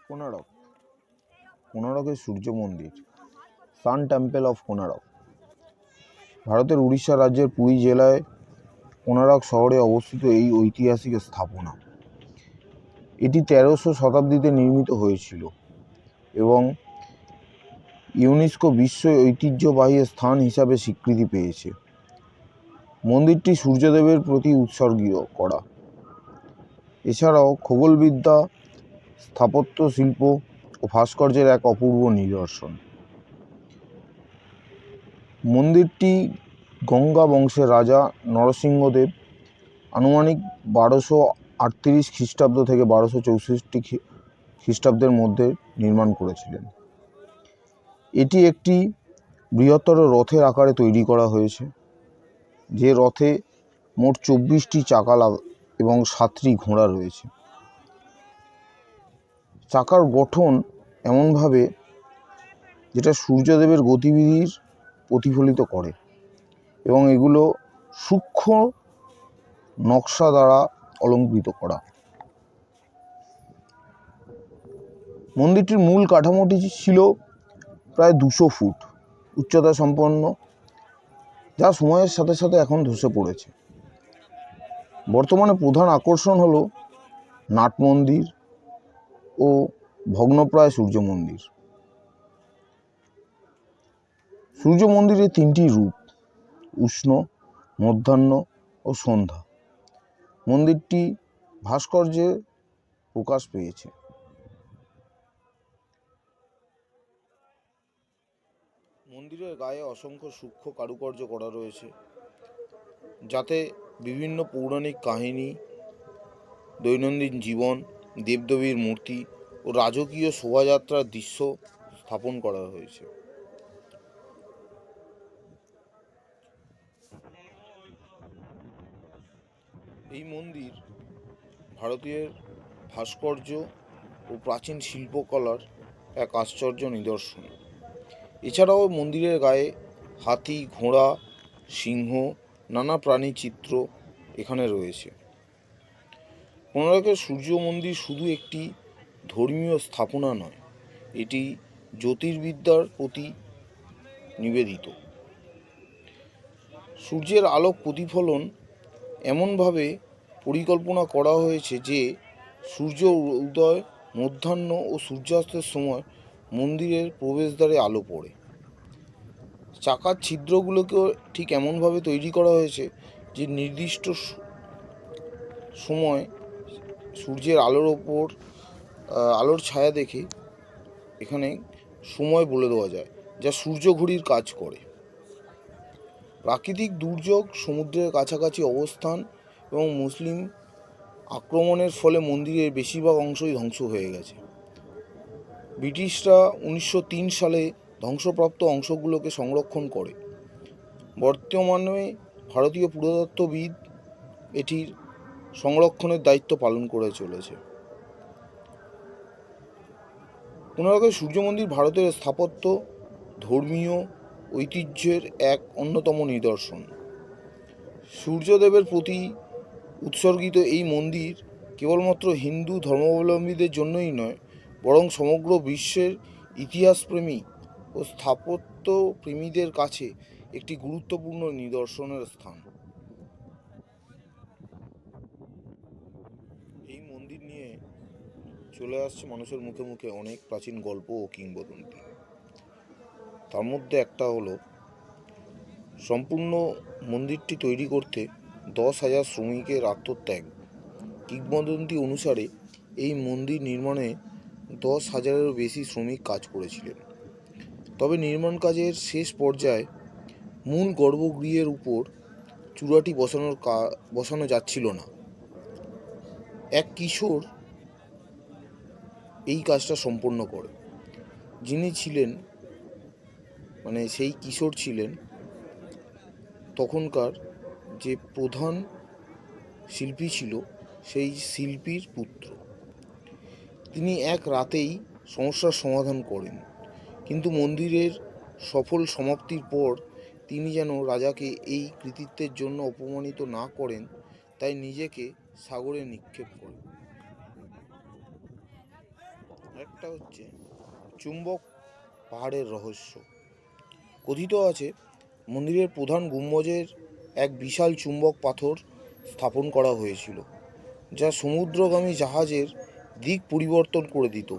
কোনারক কোনারকের সূর্য মন্দির, সান temple of Konark. ভারতের উড়িষ্যা রাজ্যের পুরী জেলায় কোনারক শহরে অবস্থিত এই ঐতিহাসিক স্থাপনা। এটি 1300 শতাব্দীতে নির্মিত হয়েছিল এবং ইউনেস্কো বিশ্ব ঐতিহ্যবাহী স্থান হিসাবে স্বীকৃতি পেয়েছে। মন্দিরটি সূর্যদেবের প্রতি উৎসর্গীয় করা। এছাড়াও খগোলবিদ্যা, স্থাপত্য শিল্প ও ভাস্কর্যের এক অপূর্ব নিদর্শন। মন্দিরটি গঙ্গা বংশের রাজা নরসিংহদেব আনুমানিক 1238 খ্রিস্টাব্দ থেকে 1264 খ্রিস্টাব্দের মধ্যে নির্মাণ করেছিলেন। এটি একটি বৃহত্তর রথের আকারে তৈরি করা হয়েছে, যে রথে মোট 24টি চাকা এবং 7টি ঘোড়া রয়েছে। চাকার গঠন এমনভাবে যেটা সূর্যদেবের গতিবিধির প্রতিফলিত করে এবং এগুলো সূক্ষ্ম নকশা দ্বারা অলঙ্কৃত করা। মন্দিরটির মূল কাঠামোটি ছিল প্রায় 200 ফুট উচ্চতা সম্পন্ন, যা সময়ের সাথে সাথে এখন ধসে পড়েছে। বর্তমানে প্রধান আকর্ষণ হলো নাট মন্দির ও ভগ্নপ্রায় সূর্য মন্দির। সূর্য মন্দিরের 3টি রূপ: উষ্ণ, মধ্যাহ্ন ও সন্ধ্যা। মন্দিরটি ভাস্কর্যে প্রকাশ পেয়েছে। মন্দিরের গায়ে অসংখ্য সূক্ষ্ম কারুকার্য করা রয়েছে, যাতে বিভিন্ন পৌরাণিক কাহিনী, দৈনন্দিন জীবন, দেবদেবীর মূর্তি ও রাজকীয় শোভাযাত্রার দৃশ্য স্থাপন করা হয়েছে। এই মন্দির ভারতীয় ভাস্কর্য ও প্রাচীন শিল্পকলার এক আশ্চর্য নিদর্শন। এছাড়াও মন্দিরের গায়ে হাতি, ঘোড়া, সিংহ, নানা প্রাণীর চিত্র এখানে রয়েছে। কোনারকের সূর্য মন্দির শুধু একটি ধর্মীয় স্থাপনা নয়, এটি জ্যোতির্বিদ্যার প্রতি নিবেদিত। সূর্যের আলোক প্রতিফলন এমনভাবে পরিকল্পনা করা হয়েছে যে সূর্য উদয়, মধ্যাহ্ন ও সূর্যাস্তের সময় মন্দিরের প্রবেশদ্বারে আলো পড়ে। চাকার ছিদ্রগুলোকেও ঠিক এমনভাবে তৈরি করা হয়েছে যে নির্দিষ্ট সময় সূর্যের আলোর ওপর আলোর ছায়া দেখে এখানে সময় বলে দেওয়া যায়, যা সূর্য ঘড়ির কাজ করে। প্রাকৃতিক দুর্যোগ, সমুদ্রের কাছাকাছি অবস্থান এবং মুসলিম আক্রমণের ফলে মন্দিরের বেশিরভাগ অংশই ধ্বংস হয়ে গেছে। ব্রিটিশরা 1903 সালে ধ্বংসপ্রাপ্ত অংশগুলোকে সংরক্ষণ করে। বর্তমানে ভারতীয় পুরাতত্ত্ববিদ এটির সংরক্ষণের দায়িত্ব পালন করে চলেছে। কোনারকের সূর্য মন্দির ভারতের স্থাপত্য, ধর্মীয় ঐতিহ্যের এক অন্যতম নিদর্শন। সূর্যদেবের প্রতি উৎসর্গিত এই মন্দির কেবলমাত্র হিন্দু ধর্মাবলম্বীদের জন্যই নয়, বরং সমগ্র বিশ্বের ইতিহাসপ্রেমী ও স্থাপত্য প্রেমীদের কাছে একটি গুরুত্বপূর্ণ নিদর্শনের স্থান। এই মন্দির নিয়ে চলে আসছে মানুষের মুখে মুখে অনেক প্রাচীন গল্প ও কিংবদন্তি। তার মধ্যে একটা হলো, সম্পূর্ণ মন্দিরটি তৈরি করতে 10,000 শ্রমিকের আত্মত্যাগ। কিংবদন্তি অনুসারে এই মন্দির নির্মাণে 10,000-এরও বেশি শ্রমিক কাজ করেছিলেন। তবে নির্মাণ কাজের শেষ পর্যায়ে মূল গর্ভগৃহের উপর চূড়াটি বসানো যাচ্ছিল না। এক কিশোর এই কাজটা সম্পন্ন করে, যিনি ছিলেন সেই কিশোর ছিলেন তখনকার যে প্রধান শিল্পী ছিল, সেই শিল্পীর পুত্র। তিনি এক রাতেই সমস্যার সমাধান করেন, কিন্তু মন্দিরের সফল সমাপ্তির পর তিনি যেন রাজাকে এই কৃতিত্বের জন্য অপমানিত না করেন, তাই নিজেকে সাগরে নিক্ষেপ করেন। আরেকটা হচ্ছে চুম্বক পাহাড়ের রহস্য। কথিত আছে মন্দিরের প্রধান গম্বুজের এক বিশাল চুম্বক পাথর স্থাপন করা হয়েছিল, যা সমুদ্রগামী জাহাজের দিক পরিবর্তন করে দিত।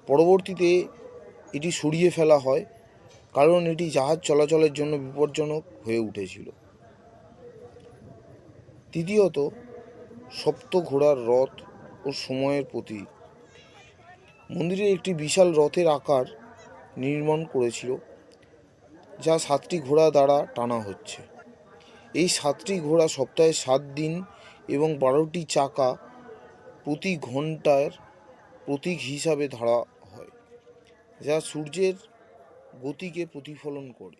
পরবর্তীতে এটি সরিয়ে ফেলা হয় কারণ এটি জাহাজ চলাচলের জন্য বিপজ্জনক হয়ে উঠেছিল। তৃতীয়ত, সপ্ত ঘোড়ার রথ ও সময়ের প্রতীক। মন্দিরে একটি বিশাল রথের আকার নির্মাণ করেছিল, যা 7টি ঘোড়া দ্বারা টানা হচ্ছে। এই 7টি ঘোড়া সপ্তাহে 7 দিন এবং 12টি চাকা প্রতি ঘন্টার প্রতীক হিসাবে ধরা হয়, যা সূর্যের গতিকে প্রতিফলন করে।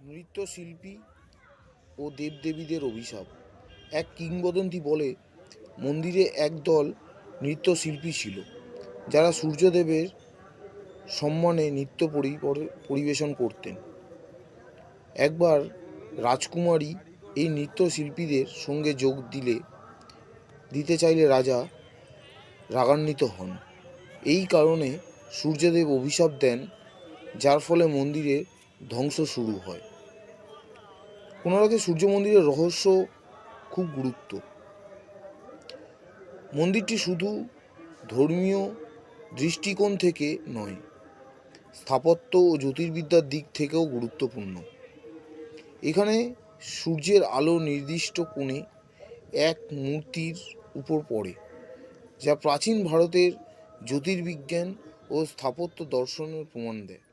নৃত্যশিল্পী ও দেবদেবীদের অভিশাপ। এক কিংবদন্তি বলে মন্দিরে একদল নৃত্যশিল্পী ছিল, যারা সূর্যদেবের সম্মানে নৃত্য পরিবেশন করতেন। একবার রাজকুমারী এই নৃত্যশিল্পীদের সঙ্গে যোগ দিতে চাইলে রাজা রাগান্বিত হন। এই কারণে সূর্যদেব অভিশাপ দেন, যার ফলে মন্দিরের ধ্বংস শুরু হয়। কোণার্কে সূর্য মন্দিরের রহস্য খুব গুরুত্ব। মন্দিরটি শুধু ধর্মীয় দৃষ্টিকোণ থেকে নয়, স্থাপত্য ও জ্যোতির্বিদ্যার দিক থেকেও গুরুত্বপূর্ণ। এখানে সূর্যের আলো নির্দিষ্ট কোণে এক মূর্তির উপর পড়ে, যা প্রাচীন ভারতের জ্যোতির্বিজ্ঞান ও স্থাপত্য দর্শনের প্রমাণ দেয়।